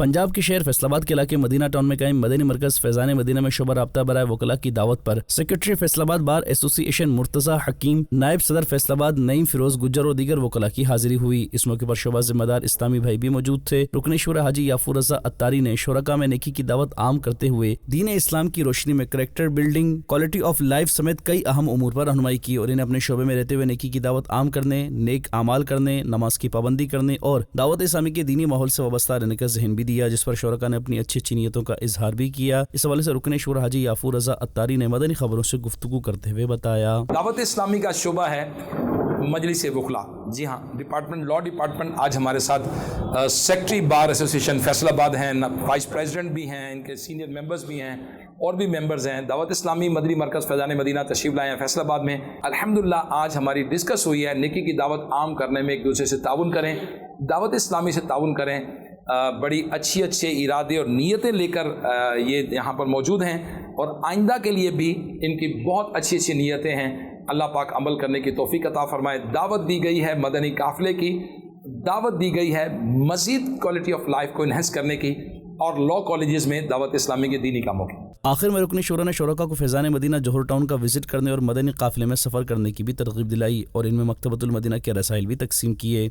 पंजाब के शहर फैसलाबाद के इलाके मदीना टाउन में कायम मदनी मरकज फैजान मदीना में शोबा राब्ता बराए वकला की दावत पर secretary Faisalabad bar association Murtaza Hakim, नायब सदर फैसलाबाद नईम फिरोज गुज्जर और दीगर वकला की हाजिरी हुई। इस मौके पर शोबा जिम्मेदार इस्लामी भाई भी मौजूद थे। रुकन शुरा हाजी याफूर रजा अत्तारी ने शुरका में नेकी की दावत आम करते हुए दीन इस्लाम की रोशनी में character building, quality of life समेत कई अहम उमूर पर रहनुमाई की और इन्हें अपने शोबे में रहते हुए नेकी की दावत आम करने, नेक आमाल करने, नमाज की पाबंदी करने और दावत इस्लामी के दीनी माहौल से वाबस्ता रहने का जहन भी दिया, जिस पर शुरका ने अपनी अच्छी अच्छी नीयतों का इजहार भी किया। इस हवाले से रुकन शुरा हाजी याफूर रजा अत्तारी ने मदनी खबरों से गुफ्तगू करते हुए बताया, दावत इस्लामी का शोबा है मजलिस वकला। जी हाँ, डिपार्टमेंट लॉ डिपार्टमेंट आज हमारे साथ सेक्रेटरी बार एसोसिएशन फैसलाबाद हैं, वाइस प्रेसिडेंट भी हैं, इनके सीनियर मेंबर्स भी हैं और भी मेंबर्स हैं। दावत इस्लामी मदनी मरकज़ फैज़ान मदीना तशरीफ़ लाए हैं फैसलाबाद में। अल्हम्दुलिल्लाह आज हमारी डिस्कस हुई है नेकी की दावत आम करने में, एक दूसरे से ताउन करें, दावत इस्लामी से ताउन करें। बड़ी अच्छे अच्छे इरादे और नीयतें लेकर ये यहाँ पर मौजूद हैं और आइंदा के लिए भी इनकी बहुत अच्छी अच्छी नीयतें हैं। अल्लाह पाक अमल करने की तौफीक अता फरमाए। दावत दी गई है मदनी काफ़िले की, दावत दी गई है मज़ीद क्वालिटी ऑफ लाइफ को इन्हेंस करने की और लॉ कॉलेजेस में दावत इस्लामी के दीनी कामों की। आखिर में रुकन शुरा ने शुरका को फैज़ान मदीना जौहर टाउन का विजिट करने और मदनी काफ़िले में सफ़र करने की भी तरगीब दिलाई और इनमें मकतबतुल मदीना के रसाइल भी तकसीम किए।